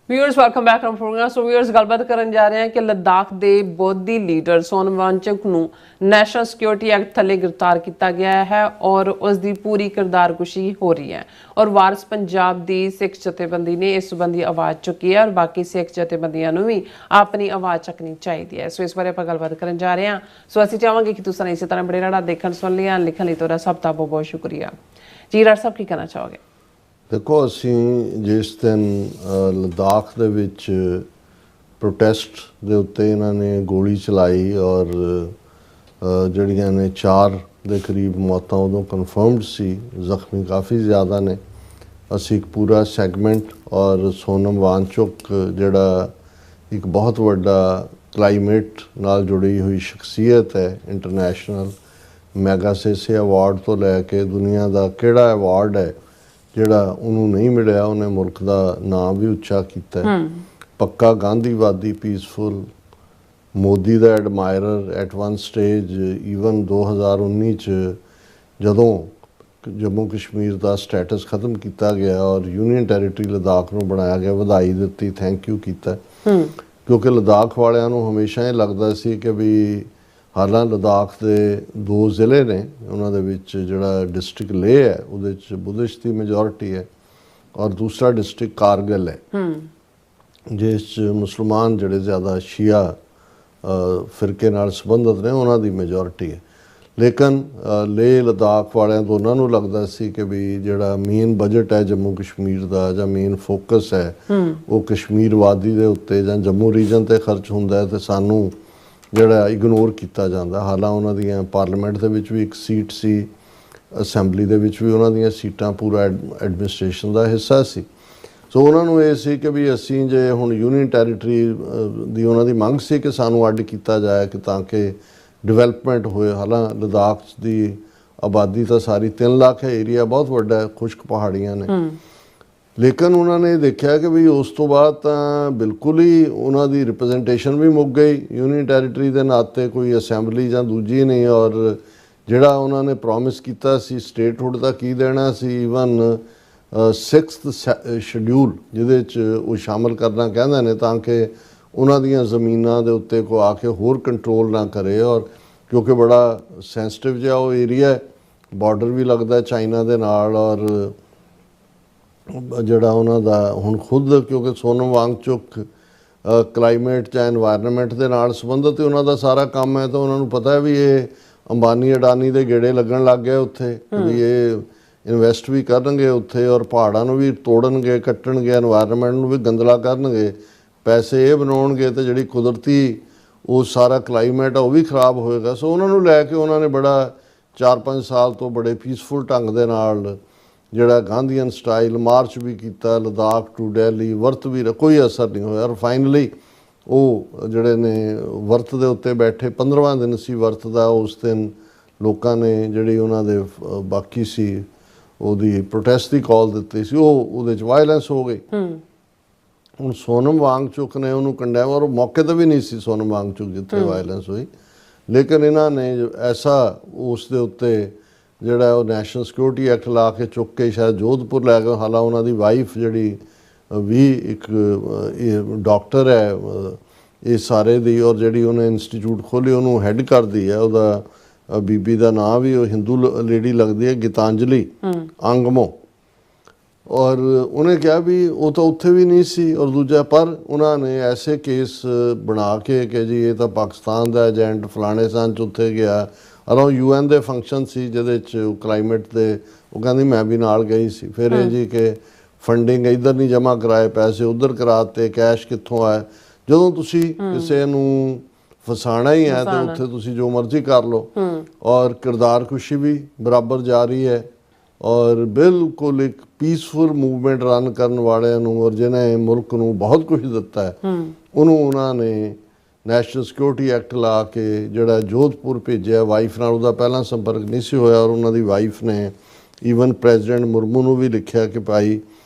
Viewers welcome back to program. So viewers गलबात करन जा रहे हैं कि लद्दाख के बौद्धी लीडर सोनम वांगचुक नूं नैशनल सिक्योरिटी एक्ट थले गिरफ्तार किया गया है और उसकी पूरी किरदारकुशी हो रही है और वारिस पंजाब की सिख जथेबंदी ने इस संबंधी आवाज़ चुकी है और बाकी सिख जथेबंदियों नूं भी अपनी आवाज़ चकनी चाहिए है। सो इस बारे आपां गलबात करन जा रहे हैं। सो असीं चाहांगे कि तुसीं इस तरह बड़े राड़ा देखण सुन लिया लिखण लई तुहाडा सब दा बहुत बहुत शुक्रिया जी। राड़ा साहब की कहना चाहोगे? देखो ਅਸੀਂ जिस दिन लद्दाख ਦੇ ਵਿੱਚ ਪ੍ਰੋਟੈਸਟ ਦੇ ਉੱਤੇ ਇਹਨਾਂ ਨੇ ਗੋਲੀ ਚਲਾਈ ਔਰ ਜਿਹੜੀਆਂ ਨੇ 4 ਦੇ ਕਰੀਬ ਮੌਤਾਂ ਉਦੋਂ ਕਨਫਰਮਡ ਸੀ, ਜ਼ਖਮੀ ਕਾਫੀ ਜ਼ਿਆਦਾ ਨੇ। ਅਸੀਂ ਇੱਕ ਪੂਰਾ ਸੈਗਮੈਂਟ ਔਰ ਸੋਨਮ ਵਾਂਗਚੁਕ ਜਿਹੜਾ ਇੱਕ ਬਹੁਤ ਵੱਡਾ ਕਲਾਈਮੇਟ ਨਾਲ ਜੁੜੀ ਹੋਈ ਸ਼ਖਸੀਅਤ ਹੈ, ਇੰਟਰਨੈਸ਼ਨਲ ਮੈਗਾਸੇਸੇ ਅਵਾਰਡ ਤੋਂ ਲੈ ਕੇ ਦੁਨੀਆ ਦਾ ਕਿਹੜਾ ਅਵਾਰਡ ਹੈ ਜਿਹੜਾ ਉਹਨੂੰ ਨਹੀਂ ਮਿਲਿਆ, ਉਹਨੇ ਮੁਲਕ ਦਾ ਨਾਮ ਵੀ ਉੱਚਾ ਕੀਤਾ। ਪੱਕਾ ਗਾਂਧੀਵਾਦੀ, ਪੀਸਫੁਲ, ਮੋਦੀ ਦਾ admirer at one stage. Even 2019 'ਚ ਜਦੋਂ ਜੰਮੂ ਕਸ਼ਮੀਰ ਦਾ ਸਟੇਟਸ ਖਤਮ ਕੀਤਾ ਗਿਆ ਔਰ ਯੂਨੀਅਨ ਟੈਰੀਟਰੀ ਲਦਾਖ ਨੂੰ ਬਣਾਇਆ ਗਿਆ, ਵਧਾਈ ਦਿੱਤੀ, ਥੈਂਕ ਯੂ ਕੀਤਾ। ਕਿਉਂਕਿ ਲਦਾਖ ਵਾਲਿਆਂ ਨੂੰ ਹਮੇਸ਼ਾ ਇਹ ਲੱਗਦਾ ਸੀ ਕਿ ਵੀ ਹਾਲਾਂ ਲਦਾਖ ਦੇ 2 ਜ਼ਿਲ੍ਹੇ ਨੇ, ਉਹਨਾਂ ਦੇ ਵਿੱਚ ਜਿਹੜਾ ਡਿਸਟ੍ਰਿਕਟ ਲੇਹ ਹੈ ਉਹਦੇ 'ਚ ਬੁੱਧਿਸਟ ਦੀ ਮੈਜੋਰਿਟੀ ਹੈ ਔਰ ਦੂਸਰਾ ਡਿਸਟ੍ਰਿਕਟ ਕਾਰਗਿਲ ਹੈ ਜਿਸ 'ਚ ਮੁਸਲਮਾਨ ਜਿਹੜੇ ਜ਼ਿਆਦਾ ਸ਼ੀਆ ਫਿਰਕੇ ਨਾਲ ਸੰਬੰਧਿਤ ਨੇ, ਉਹਨਾਂ ਦੀ ਮੈਜੋਰਿਟੀ ਹੈ। ਲੇਕਿਨ ਲੇਹ ਲਦਾਖ ਵਾਲਿਆਂ ਦੋਨਾਂ ਨੂੰ ਲੱਗਦਾ ਸੀ ਕਿ ਵੀ ਜਿਹੜਾ ਮੇਨ ਬਜਟ ਹੈ ਜੰਮੂ ਕਸ਼ਮੀਰ ਦਾ ਜਾਂ ਮੇਨ ਫੋਕਸ ਹੈ ਉਹ ਕਸ਼ਮੀਰ ਵਾਦੀ ਦੇ ਉੱਤੇ ਜਾਂ ਜੰਮੂ ਰੀਜਨ 'ਤੇ ਖਰਚ ਹੁੰਦਾ ਅਤੇ ਸਾਨੂੰ ਜਿਹੜਾ ਇਗਨੋਰ ਕੀਤਾ ਜਾਂਦਾ। ਹਾਲਾਂ ਉਹਨਾਂ ਦੀਆਂ ਪਾਰਲੀਮੈਂਟ ਦੇ ਵਿੱਚ ਵੀ ਇੱਕ ਸੀਟ ਸੀ, ਅਸੈਂਬਲੀ ਦੇ ਵਿੱਚ ਵੀ ਉਹਨਾਂ ਦੀਆਂ ਸੀਟਾਂ ਪੂਰਾ ਐਡਮਿਨਿਸਟ੍ਰੇਸ਼ਨ ਦਾ ਹਿੱਸਾ ਸੀ। ਸੋ ਉਹਨਾਂ ਨੂੰ ਇਹ ਸੀ ਕਿ ਵੀ ਅਸੀਂ ਜੇ ਹੁਣ ਯੂਨੀਅਨ ਟੈਰੀਟਰੀ ਦੀ ਉਹਨਾਂ ਦੀ ਮੰਗ ਸੀ ਕਿ ਸਾਨੂੰ ਅੱਡ ਕੀਤਾ ਜਾਏ ਕਿ ਤਾਂ ਕਿ ਡਿਵੈਲਪਮੈਂਟ ਹੋਏ। ਹਾਲਾਂ ਲਦਾਖ ਦੀ ਆਬਾਦੀ ਤਾਂ ਸਾਰੀ 3 ਲੱਖ ਹੈ, ਏਰੀਆ ਬਹੁਤ ਵੱਡਾ ਹੈ, ਖੁਸ਼ਕ ਪਹਾੜੀਆਂ ਨੇ। ਲੇਕਿਨ ਉਹਨਾਂ ਨੇ ਦੇਖਿਆ ਕਿ ਵੀ ਉਸ ਤੋਂ ਬਾਅਦ ਤਾਂ ਬਿਲਕੁਲ ਹੀ ਉਹਨਾਂ ਦੀ ਰਿਪਰੈਜ਼ੈਂਟੇਸ਼ਨ ਵੀ ਮੁੱਕ ਗਈ ਯੂਨੀਅਨ ਟੈਰੀਟਰੀ ਦੇ ਨਾਤੇ, ਕੋਈ ਅਸੈਂਬਲੀ ਜਾਂ ਦੂਜੀ ਨਹੀਂ। ਔਰ ਜਿਹੜਾ ਉਹਨਾਂ ਨੇ ਪ੍ਰੋਮਿਸ ਕੀਤਾ ਸੀ ਸਟੇਟਹੁੱਡ ਦਾ ਕੀ ਦੇਣਾ ਸੀ, ਈਵਨ 6th ਸ਼ਡਿਊਲ ਜਿਹਦੇ 'ਚ ਉਹ ਸ਼ਾਮਲ ਕਰਨਾ ਕਹਿੰਦੇ ਨੇ ਤਾਂ ਕਿ ਉਹਨਾਂ ਦੀਆਂ ਜ਼ਮੀਨਾਂ ਦੇ ਉੱਤੇ ਕੋਈ ਆ ਕੇ ਹੋਰ ਕੰਟਰੋਲ ਨਾ ਕਰੇ। ਔਰ ਕਿਉਂਕਿ ਬੜਾ ਸੈਂਸਿਟਿਵ ਜਿਹਾ ਉਹ ਏਰੀਆ ਹੈ, ਬਾਰਡਰ ਵੀ ਲੱਗਦਾ ਚਾਈਨਾ ਦੇ ਨਾਲ। ਔਰ ਜਿਹੜਾ ਉਹਨਾਂ ਦਾ ਹੁਣ ਖੁਦ ਕਿਉਂਕਿ ਸੋਨਮ ਵਾਂਗਚੁਕ ਕਲਾਈਮੇਟ ਜਾਂ ਇਨਵਾਇਰਨਮੈਂਟ ਦੇ ਨਾਲ ਸੰਬੰਧਿਤ ਉਹਨਾਂ ਦਾ ਸਾਰਾ ਕੰਮ ਹੈ, ਤਾਂ ਉਹਨਾਂ ਨੂੰ ਪਤਾ ਵੀ ਇਹ ਅੰਬਾਨੀ ਅਡਾਨੀ ਦੇ ਗੇੜੇ ਲੱਗਣ ਲੱਗ ਗਏ ਉੱਥੇ, ਵੀ ਇਹ ਇਨਵੈਸਟ ਵੀ ਕਰਨਗੇ ਉੱਥੇ ਔਰ ਪਹਾੜਾਂ ਨੂੰ ਵੀ ਤੋੜਨਗੇ, ਕੱਟਣਗੇ, ਇਨਵਾਇਰਨਮੈਂਟ ਨੂੰ ਵੀ ਗੰਦਲਾ ਕਰਨਗੇ, ਪੈਸੇ ਇਹ ਬਣਾਉਣਗੇ ਅਤੇ ਜਿਹੜੀ ਕੁਦਰਤੀ ਉਹ ਸਾਰਾ ਕਲਾਈਮੇਟ ਆ ਉਹ ਵੀ ਖਰਾਬ ਹੋਏਗਾ। ਸੋ ਉਹਨਾਂ ਨੂੰ ਲੈ ਕੇ ਉਹਨਾਂ ਨੇ ਬੜਾ 4-5 ਸਾਲ ਤੋਂ ਬੜੇ ਪੀਸਫੁਲ ਢੰਗ ਦੇ ਨਾਲ ਜਿਹੜਾ ਗਾਂਧੀਅਨ ਸਟਾਈਲ ਮਾਰਚ ਵੀ ਕੀਤਾ, ਲਦਾਖ ਟੂ ਦਿੱਲੀ, ਵਰਤ ਵੀ ਕੋਈ ਅਸਰ ਨਹੀਂ ਹੋਇਆ। ਔਰ ਫਾਈਨਲੀ ਉਹ ਜਿਹੜੇ ਨੇ ਵਰਤ ਦੇ ਉੱਤੇ ਬੈਠੇ, 15ਵਾਂ ਦਿਨ ਸੀ ਵਰਤ ਦਾ, ਉਸ ਦਿਨ ਲੋਕਾਂ ਨੇ ਜਿਹੜੀ ਉਹਨਾਂ ਦੇ ਬਾਕੀ ਸੀ ਉਹਦੀ ਪ੍ਰੋਟੈਸਟ ਦੀ ਕਾਲ ਦਿੱਤੀ ਸੀ, ਉਹ ਉਹਦੇ 'ਚ ਵਾਇਲੈਂਸ ਹੋ ਗਈ। ਹੁਣ ਸੋਨਮ ਵਾਂਗਚੁਕ ਨੇ ਉਹਨੂੰ ਕੰਡੈਮ, ਔਰ ਮੌਕੇ 'ਤੇ ਵੀ ਨਹੀਂ ਸੀ ਸੋਨਮ ਵਾਂਗਚੁਕ ਜਿੱਥੇ ਵਾਇਲੈਂਸ ਹੋਈ, ਲੇਕਿਨ ਇਹਨਾਂ ਨੇ ਐਸਾ ਉਸ ਦੇ ਉੱਤੇ ਜਿਹੜਾ ਉਹ ਨੈਸ਼ਨਲ ਸਿਕਿਉਰਿਟੀ ਐਕਟ ਲਾ ਕੇ ਚੁੱਕ ਕੇ ਸ਼ਾਇਦ ਜੋਧਪੁਰ ਲੈ ਗਏ। ਹਾਲਾਂ ਉਹਨਾਂ ਦੀ ਵਾਈਫ ਜਿਹੜੀ ਵੀ ਇੱਕ ਡਾਕਟਰ ਹੈ ਇਹ ਸਾਰੇ ਦੀ, ਔਰ ਜਿਹੜੀ ਉਹਨੇ ਇੰਸਟੀਚਿਊਟ ਖੋਲ੍ਹੀ ਉਹਨੂੰ ਹੈੱਡ ਕਰਦੀ ਹੈ, ਉਹਦਾ ਬੀਬੀ ਦਾ ਨਾਂ ਵੀ ਉਹ ਹਿੰਦੂ ਲੇਡੀ ਲੱਗਦੀ ਹੈ, ਗੀਤਾਂਜਲੀ ਅੰਗਮੋ। ਔਰ ਉਹਨੇ ਕਿਹਾ ਵੀ ਉਹ ਤਾਂ ਉੱਥੇ ਵੀ ਨਹੀਂ ਸੀ। ਔਰ ਦੂਜਾ ਪਰ ਉਹਨਾਂ ਨੇ ਐਸੇ ਕੇਸ ਬਣਾ ਕੇ ਕਿ ਜੀ ਇਹ ਤਾਂ ਪਾਕਿਸਤਾਨ ਦਾ ਏਜੰਟ ਫਲਾਣੇ ਸਾਲ 'ਚ ਉੱਥੇ ਗਿਆ, ਔਰ ਉਹ UN ਦੇ ਫੰਕਸ਼ਨ ਸੀ ਜਿਹਦੇ 'ਚ ਕਲਾਈਮੇਟ ਦੇ, ਉਹ ਕਹਿੰਦੀ ਮੈਂ ਵੀ ਨਾਲ ਗਈ ਸੀ। ਫਿਰ ਇਹ ਜੀ ਕਿ ਫੰਡਿੰਗ ਇੱਧਰ ਨਹੀਂ ਜਮ੍ਹਾਂ ਕਰਾਏ, ਪੈਸੇ ਉੱਧਰ ਕਰਾਤੇ, ਕੈਸ਼ ਕਿੱਥੋਂ ਆਇਆ। ਜਦੋਂ ਤੁਸੀਂ ਕਿਸੇ ਨੂੰ ਫਸਾਣਾ ਹੀ ਹੈ ਤਾਂ ਉੱਥੇ ਤੁਸੀਂ ਜੋ ਮਰਜ਼ੀ ਕਰ ਲਓ। ਔਰ ਕਿਰਦਾਰਕੁਸ਼ੀ ਵੀ ਬਰਾਬਰ ਜਾਰੀ ਹੈ ਔਰ ਬਿਲਕੁਲ ਇੱਕ ਪੀਸਫੁਲ ਮੂਵਮੈਂਟ ਰਨ ਕਰਨ ਵਾਲਿਆਂ ਨੂੰ ਔਰ ਜਿਹਨੇ ਮੁਲਕ ਨੂੰ ਬਹੁਤ ਕੁਝ ਦਿੱਤਾ ਹੈ ਉਹਨੂੰ ਉਹਨਾਂ ਨੇ ਨੈਸ਼ਨਲ ਸਿਕਿਉਰਿਟੀ ਐਕਟ ਲਾ ਕੇ ਜਿਹੜਾ ਜੋਧਪੁਰ ਭੇਜਿਆ। ਵਾਈਫ ਨਾਲ ਉਹਦਾ ਪਹਿਲਾਂ ਸੰਪਰਕ ਨਹੀਂ ਸੀ ਹੋਇਆ ਔਰ ਉਹਨਾਂ ਦੀ ਵਾਈਫ ਨੇ ਈਵਨ ਪ੍ਰੈਜ਼ੀਡੈਂਟ ਮੁਰਮੂ ਨੂੰ ਵੀ ਲਿਖਿਆ ਕਿ ਭਾਈ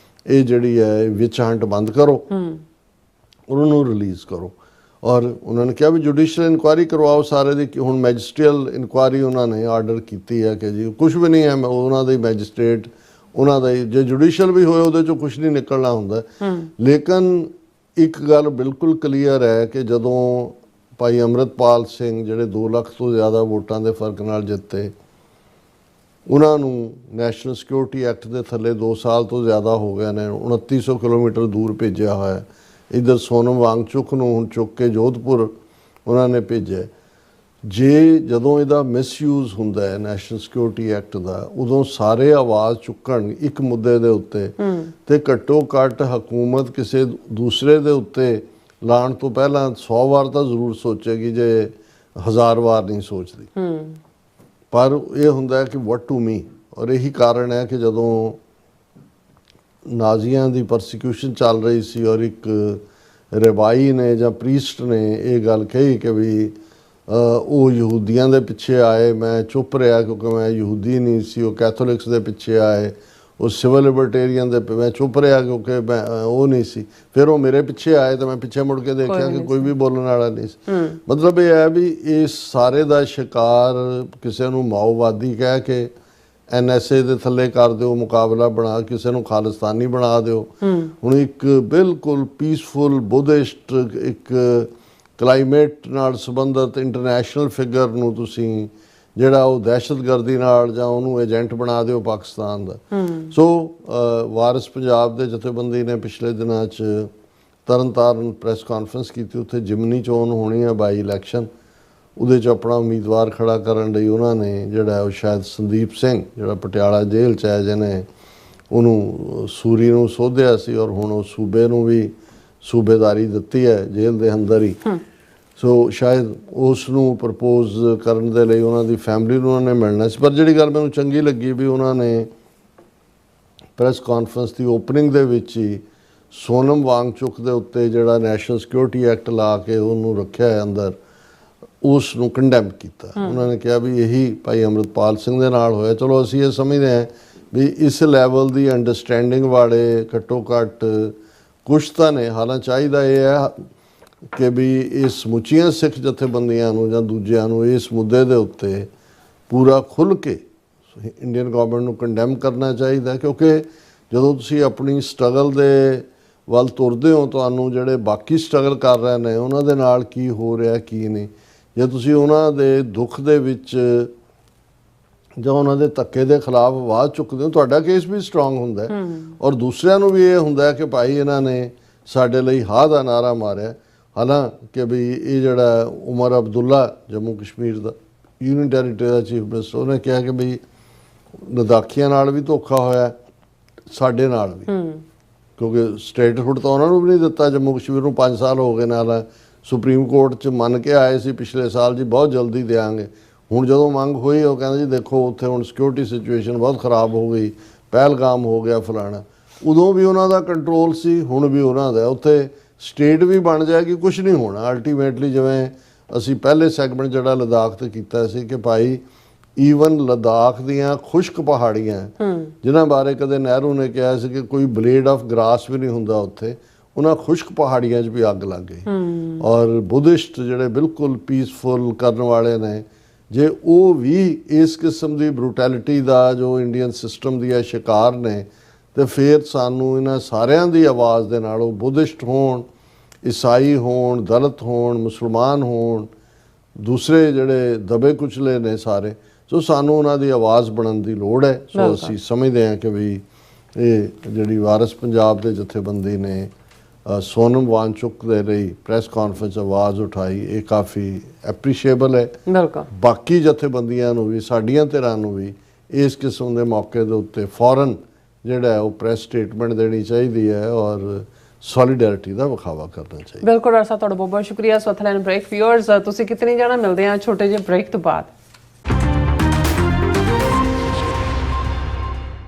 ਇਹ ਜਿਹੜੀ ਹੈ ਵਿਚ ਹੰਟ ਬੰਦ ਕਰੋ, ਉਹਨਾਂ ਨੂੰ ਰਿਲੀਜ਼ ਕਰੋ। ਔਰ ਉਹਨਾਂ ਨੇ ਕਿਹਾ ਵੀ ਜੁਡੀਸ਼ੀਅਲ ਇਨਕੁਆਇਰੀ ਕਰਵਾਓ ਸਾਰੇ ਦੀ। ਹੁਣ ਮੈਜਿਸਟਰੀਅਲ ਇਨਕੁਆਇਰੀ ਉਹਨਾਂ ਨੇ ਆਰਡਰ ਕੀਤੀ ਹੈ ਕਿ ਜੀ ਕੁਛ ਵੀ ਨਹੀਂ ਹੈ, ਉਹਨਾਂ ਦੇ ਮੈਜਿਸਟ੍ਰੇਟ ਉਹਨਾਂ ਦਾ ਜੇ ਜੁਡੀਸ਼ੀਅਲ ਵੀ ਹੋਏ ਉਹਦੇ 'ਚੋਂ ਕੁਛ ਨਹੀਂ ਨਿਕਲਣਾ ਹੁੰਦਾ। ਲੇਕਿਨ ਇੱਕ ਗੱਲ ਬਿਲਕੁਲ ਕਲੀਅਰ ਹੈ ਕਿ ਜਦੋਂ ਭਾਈ ਅੰਮ੍ਰਿਤਪਾਲ ਸਿੰਘ ਜਿਹੜੇ 2 ਲੱਖ ਤੋਂ ਜ਼ਿਆਦਾ ਵੋਟਾਂ ਦੇ ਫਰਕ ਨਾਲ ਜਿੱਤੇ, ਉਹਨਾਂ ਨੂੰ ਨੈਸ਼ਨਲ ਸਿਕਿਉਰਿਟੀ ਐਕਟ ਦੇ ਥੱਲੇ 2 ਸਾਲ ਤੋਂ ਜ਼ਿਆਦਾ ਹੋ ਗਏ ਨੇ, 2900 ਕਿਲੋਮੀਟਰ ਦੂਰ ਭੇਜਿਆ ਹੋਇਆ। ਇੱਧਰ ਸੋਨਮ ਵਾਂਗਚੁਕ ਨੂੰ ਹੁਣ ਚੁੱਕ ਕੇ ਜੋਧਪੁਰ ਉਹਨਾਂ ਨੇ ਭੇਜਿਆ। ਜੇ ਜਦੋਂ ਇਹਦਾ ਮਿਸਯੂਜ਼ ਹੁੰਦਾ ਹੈ ਨੈਸ਼ਨਲ ਸਿਕਿਉਰਿਟੀ ਐਕਟ ਦਾ, ਉਦੋਂ ਸਾਰੇ ਆਵਾਜ਼ ਚੁੱਕਣ ਇੱਕ ਮੁੱਦੇ ਦੇ ਉੱਤੇ, ਤੇ ਘੱਟੋ ਘੱਟ ਹਕੂਮਤ ਕਿਸੇ ਦੂਸਰੇ ਦੇ ਉੱਤੇ ਲਾਉਣ ਤੋਂ ਪਹਿਲਾਂ 100 ਵਾਰ ਤਾਂ ਜ਼ਰੂਰ ਸੋਚੇਗੀ, ਜੇ 1000 ਵਾਰ ਨਹੀਂ ਸੋਚਦੀ। ਪਰ ਇਹ ਹੁੰਦਾ ਹੈ ਕਿ ਵਟ ਟੂ ਮੀ, ਔਰ ਇਹੀ ਕਾਰਨ ਹੈ ਕਿ ਜਦੋਂ ਨਾਜ਼ੀਆਂ ਦੀ ਪਰਸੀਕਿਊਸ਼ਨ ਚੱਲ ਰਹੀ ਸੀ ਔਰ ਇੱਕ ਰਬਾਈ ਨੇ ਜਾਂ ਪ੍ਰੀਸਟ ਨੇ ਇਹ ਗੱਲ ਕਹੀ ਕਿ ਵੀ ਉਹ ਯਹੂਦੀਆਂ ਦੇ ਪਿੱਛੇ ਆਏ, ਮੈਂ ਚੁੱਪ ਰਿਹਾ ਕਿਉਂਕਿ ਮੈਂ ਯਹੂਦੀ ਨਹੀਂ ਸੀ, ਉਹ ਕੈਥੋਲਿਕਸ ਦੇ ਪਿੱਛੇ ਆਏ, ਉਹ ਸਿਵਲ ਲਿਬਰਟੇਰੀਅਨ ਦੇ, ਮੈਂ ਚੁੱਪ ਰਿਹਾ ਕਿਉਂਕਿ ਮੈਂ ਉਹ ਨਹੀਂ ਸੀ, ਫਿਰ ਉਹ ਮੇਰੇ ਪਿੱਛੇ ਆਏ ਤਾਂ ਮੈਂ ਪਿੱਛੇ ਮੁੜ ਕੇ ਦੇਖਿਆ ਕਿ ਕੋਈ ਵੀ ਬੋਲਣ ਵਾਲਾ ਨਹੀਂ ਸੀ। ਮਤਲਬ ਇਹ ਹੈ ਵੀ ਇਸ ਸਾਰੇ ਦਾ ਸ਼ਿਕਾਰ ਕਿਸੇ ਨੂੰ ਮਾਓਵਾਦੀ ਕਹਿ ਕੇ NSA ਦੇ ਥੱਲੇ ਕਰ ਦਿਓ, ਮੁਕਾਬਲਾ ਬਣਾ, ਕਿਸੇ ਨੂੰ ਖਾਲਿਸਤਾਨੀ ਬਣਾ ਦਿਓ। ਹੁਣ ਇੱਕ ਬਿਲਕੁਲ ਪੀਸਫੁਲ ਬੁੱਧਿਸਟ ਇੱਕ ਕਲਾਈਮੇਟ ਨਾਲ ਸੰਬੰਧਿਤ ਇੰਟਰਨੈਸ਼ਨਲ ਫਿਗਰ ਨੂੰ ਤੁਸੀਂ ਜਿਹੜਾ ਉਹ ਦਹਿਸ਼ਤਗਰਦੀ ਨਾਲ ਜਾਂ ਉਹਨੂੰ ਏਜੰਟ ਬਣਾ ਦਿਓ ਪਾਕਿਸਤਾਨ ਦਾ। ਸੋ ਵਾਰਿਸ ਪੰਜਾਬ ਦੇ ਜਥੇਬੰਦੀ ਨੇ ਪਿਛਲੇ ਦਿਨਾਂ 'ਚ ਤਰਨਤਾਰਨ ਪ੍ਰੈਸ ਕਾਨਫਰੰਸ ਕੀਤੀ, ਉੱਥੇ ਜਿਮਨੀ ਚੋਣ ਹੋਣੀ ਹੈ, ਬਾਈ ਇਲੈਕਸ਼ਨ, ਉਹਦੇ 'ਚ ਆਪਣਾ ਉਮੀਦਵਾਰ ਖੜਾ ਕਰਨ ਲਈ ਉਹਨਾਂ ਨੇ ਜਿਹੜਾ ਉਹ ਸ਼ਾਇਦ ਸੰਦੀਪ ਸਿੰਘ ਜਿਹੜਾ ਪਟਿਆਲਾ ਜੇਲ੍ਹ 'ਚ ਹੈ, ਜਿਹਨੇ ਉਹਨੂੰ ਸੂਰੀ ਨੂੰ ਸੋਧਿਆ ਸੀ ਔਰ ਹੁਣ ਉਹ ਸੂਬੇ ਨੂੰ ਵੀ ਸੂਬੇਦਾਰੀ ਦਿੱਤੀ ਹੈ ਜੇਲ੍ਹ ਦੇ ਅੰਦਰ ਹੀ। ਸੋ ਸ਼ਾਇਦ ਉਸ ਨੂੰ ਪ੍ਰਪੋਜ਼ ਕਰਨ ਦੇ ਲਈ ਉਹਨਾਂ ਦੀ ਫੈਮਿਲੀ ਨੂੰ ਉਹਨਾਂ ਨੇ ਮਿਲਣਾ ਸੀ। ਪਰ ਜਿਹੜੀ ਗੱਲ ਮੈਨੂੰ ਚੰਗੀ ਲੱਗੀ ਵੀ ਉਹਨਾਂ ਨੇ ਪ੍ਰੈਸ ਕਾਨਫਰੰਸ ਦੀ ਓਪਨਿੰਗ ਦੇ ਵਿੱਚ ਹੀ ਸੋਨਮ ਵਾਂਗਚੁਕ ਦੇ ਉੱਤੇ ਜਿਹੜਾ ਨੈਸ਼ਨਲ ਸਿਕਿਉਰਿਟੀ ਐਕਟ ਲਾ ਕੇ ਉਹਨੂੰ ਰੱਖਿਆ ਹੈ ਅੰਦਰ, ਉਸ ਨੂੰ ਕੰਡੈਮ ਕੀਤਾ। ਉਹਨਾਂ ਨੇ ਕਿਹਾ ਵੀ ਇਹੀ ਭਾਈ ਅੰਮ੍ਰਿਤਪਾਲ ਸਿੰਘ ਦੇ ਨਾਲ ਹੋਇਆ। ਚਲੋ ਅਸੀਂ ਇਹ ਸਮਝਦੇ ਹਾਂ ਵੀ ਇਸ ਲੈਵਲ ਦੀ ਅੰਡਰਸਟੈਂਡਿੰਗ ਵਾਲੇ ਘੱਟੋ ਘੱਟ ਕੁਛ ਤਾਂ ਨੇ। ਹਾਲਾਂਕਿ ਚਾਹੀਦਾ ਇਹ ਹੈ ਕਿ ਵੀ ਇਹ ਸਮੁੱਚੀਆਂ ਸਿੱਖ ਜਥੇਬੰਦੀਆਂ ਨੂੰ ਜਾਂ ਦੂਜਿਆਂ ਨੂੰ ਇਸ ਮੁੱਦੇ ਦੇ ਉੱਤੇ ਪੂਰਾ ਖੁੱਲ੍ਹ ਕੇ ਇੰਡੀਅਨ ਗਵਰਨਮੈਂਟ ਨੂੰ ਕੰਡੈਮ ਕਰਨਾ ਚਾਹੀਦਾ, ਕਿਉਂਕਿ ਜਦੋਂ ਤੁਸੀਂ ਆਪਣੀ ਸਟਰਗਲ ਦੇ ਵੱਲ ਤੁਰਦੇ ਹੋ, ਤੁਹਾਨੂੰ ਜਿਹੜੇ ਬਾਕੀ ਸਟਰਗਲ ਕਰ ਰਹੇ ਨੇ ਉਹਨਾਂ ਦੇ ਨਾਲ ਕੀ ਹੋ ਰਿਹਾ ਕੀ ਨਹੀਂ, ਜੇ ਤੁਸੀਂ ਉਹਨਾਂ ਦੇ ਦੁੱਖ ਦੇ ਵਿੱਚ ਜਾਂ ਉਹਨਾਂ ਦੇ ਧੱਕੇ ਦੇ ਖਿਲਾਫ ਆਵਾਜ਼ ਚੁੱਕਦੇ ਹੋ, ਤੁਹਾਡਾ ਕੇਸ ਵੀ ਸਟਰੋਂਗ ਹੁੰਦਾ ਹੈ ਔਰ ਦੂਸਰਿਆਂ ਨੂੰ ਵੀ ਇਹ ਹੁੰਦਾ ਹੈ ਕਿ ਭਾਈ ਇਹਨਾਂ ਨੇ ਸਾਡੇ ਲਈ ਹਾਂ ਦਾ ਨਾਰਾ ਮਾਰਿਆ। ਹਾਲਾਂਕਿ ਵੀ ਇਹ ਜਿਹੜਾ ਉਮਰ ਅਬਦੁੱਲਾ ਜੰਮੂ ਕਸ਼ਮੀਰ ਦਾ ਯੂਨੀਅਨ ਟੈਰੀਟਰੀ ਦਾ ਚੀਫ ਮਿਨਿਸਟਰ, ਉਹਨੇ ਕਿਹਾ ਕਿ ਵੀ ਲਦਾਖੀਆਂ ਨਾਲ ਵੀ ਧੋਖਾ ਹੋਇਆ, ਸਾਡੇ ਨਾਲ ਵੀ, ਕਿਉਂਕਿ ਸਟੇਟਹੁੱਡ ਤਾਂ ਉਹਨਾਂ ਨੂੰ ਵੀ ਨਹੀਂ ਦਿੱਤਾ ਜੰਮੂ ਕਸ਼ਮੀਰ ਨੂੰ। 5 ਸਾਲ ਹੋ ਗਏ ਨਾਲ ਸੁਪਰੀਮ ਕੋਰਟ 'ਚ ਮੰਨ ਕੇ ਆਏ ਸੀ ਪਿਛਲੇ ਸਾਲ ਜੀ ਬਹੁਤ ਜਲਦੀ ਦੇਵਾਂਗੇ। ਹੁਣ ਜਦੋਂ ਮੰਗ ਹੋਈ ਉਹ ਕਹਿੰਦੇ ਜੀ ਦੇਖੋ ਉੱਥੇ ਹੁਣ ਸਿਕਿਉਰਿਟੀ ਸਿਚੁਏਸ਼ਨ ਬਹੁਤ ਖ਼ਰਾਬ ਹੋ ਗਈ, ਪਹਿਲਗਾਮ ਹੋ ਗਿਆ ਫਲਾਣਾ। ਉਦੋਂ ਵੀ ਉਹਨਾਂ ਦਾ ਕੰਟਰੋਲ ਸੀ, ਹੁਣ ਵੀ ਉਹਨਾਂ ਦਾ। ਉੱਥੇ ਸਟੇਟ ਵੀ ਬਣ ਜਾਏਗੀ, ਕੁਛ ਨਹੀਂ ਹੋਣਾ ਅਲਟੀਮੇਟਲੀ। ਜਿਵੇਂ ਅਸੀਂ ਪਹਿਲੇ ਸੈਗਮੈਂਟ ਜਿਹੜਾ ਲਦਾਖ ਤੇ ਕੀਤਾ ਸੀ ਕਿ ਭਾਈ ਈਵਨ ਲਦਾਖ ਦੀਆਂ ਖੁਸ਼ਕ ਪਹਾੜੀਆਂ ਜਿਨ੍ਹਾਂ ਬਾਰੇ ਕਦੇ ਨਹਿਰੂ ਨੇ ਕਿਹਾ ਸੀ ਕਿ ਕੋਈ ਬਲੇਡ ਆਫ ਗ੍ਰਾਸ ਵੀ ਨਹੀਂ ਹੁੰਦਾ ਉੱਥੇ, ਉਹਨਾਂ ਖੁਸ਼ਕ ਪਹਾੜੀਆਂ 'ਚ ਵੀ ਅੱਗ ਲੱਗ ਗਈ। ਔਰ ਬੁੱਧਿਸਟ ਜਿਹੜੇ ਬਿਲਕੁਲ ਪੀਸਫੁਲ ਕਰਨ ਵਾਲੇ ਨੇ, ਜੇ ਉਹ ਵੀ ਇਸ ਕਿਸਮ ਦੀ ਬਰੂਟੈਲਿਟੀ ਦਾ ਜੋ ਇੰਡੀਅਨ ਸਿਸਟਮ ਦੀ ਹੈ ਸ਼ਿਕਾਰ ਨੇ, ਤੇ ਫਿਰ ਸਾਨੂੰ ਇਹਨਾਂ ਸਾਰਿਆਂ ਦੀ ਆਵਾਜ਼ ਦੇ ਨਾਲ, ਉਹ ਬੁੱਧਿਸਟ ਹੋਣ, ਈਸਾਈ ਹੋਣ, ਦਲਿਤ ਹੋਣ, ਮੁਸਲਮਾਨ ਹੋਣ, ਦੂਸਰੇ ਜਿਹੜੇ ਦਬੇ ਕੁਚਲੇ ਨੇ ਸਾਰੇ, ਸੋ ਸਾਨੂੰ ਉਹਨਾਂ ਦੀ ਆਵਾਜ਼ ਬਣਨ ਦੀ ਲੋੜ ਹੈ। ਸੋ ਅਸੀਂ ਸਮਝਦੇ ਹਾਂ ਕਿ ਵੀ ਇਹ ਜਿਹੜੀ ਵਾਰਿਸ ਪੰਜਾਬ ਦੇ ਜਥੇਬੰਦੀ ਨੇ ਸੋਨਮ ਵਾਂਗਚੁਕ ਦੇ ਲਈ ਪ੍ਰੈਸ ਕਾਨਫਰੰਸ ਆਵਾਜ਼ ਉਠਾਈ, ਇਹ ਕਾਫੀ ਐਪਰੀਸ਼ੀਏਬਲ ਹੈ। ਬਿਲਕੁਲ ਬਾਕੀ ਜਥੇਬੰਦੀਆਂ ਨੂੰ ਵੀ, ਸਾਡੀਆਂ ਧਿਰਾਂ ਨੂੰ ਵੀ ਇਸ ਕਿਸਮ ਦੇ ਮੌਕੇ ਦੇ ਉੱਤੇ ਫੌਰਨ ਜਿਹੜਾ ਉਹ ਪ੍ਰੈਸ ਸਟੇਟਮੈਂਟ ਦੇਣੀ ਚਾਹੀਦੀ ਹੈ ਔਰ ਸੋਲੀਡੈਰਿਟੀ ਦਾ ਵਿਖਾਵਾ ਕਰਨਾ ਚਾਹੀਦਾ। ਬਿਲਕੁਲ ਡਾਕਟਰ ਸਾਹਿਬ, ਤੁਹਾਡਾ ਬਹੁਤ ਬਹੁਤ ਸ਼ੁਕਰੀਆ। ਸਵਥਲੈਂਡ ਬ੍ਰੇਕ ਵਿਊਅਰਸ, ਤੁਸੀਂ ਕਿਤਨੀ ਜਾਣਾ ਮਿਲਦੇ ਆ ਛੋਟੇ ਜਿਹੇ ਬ੍ਰੇਕ ਤੋਂ ਬਾਅਦ।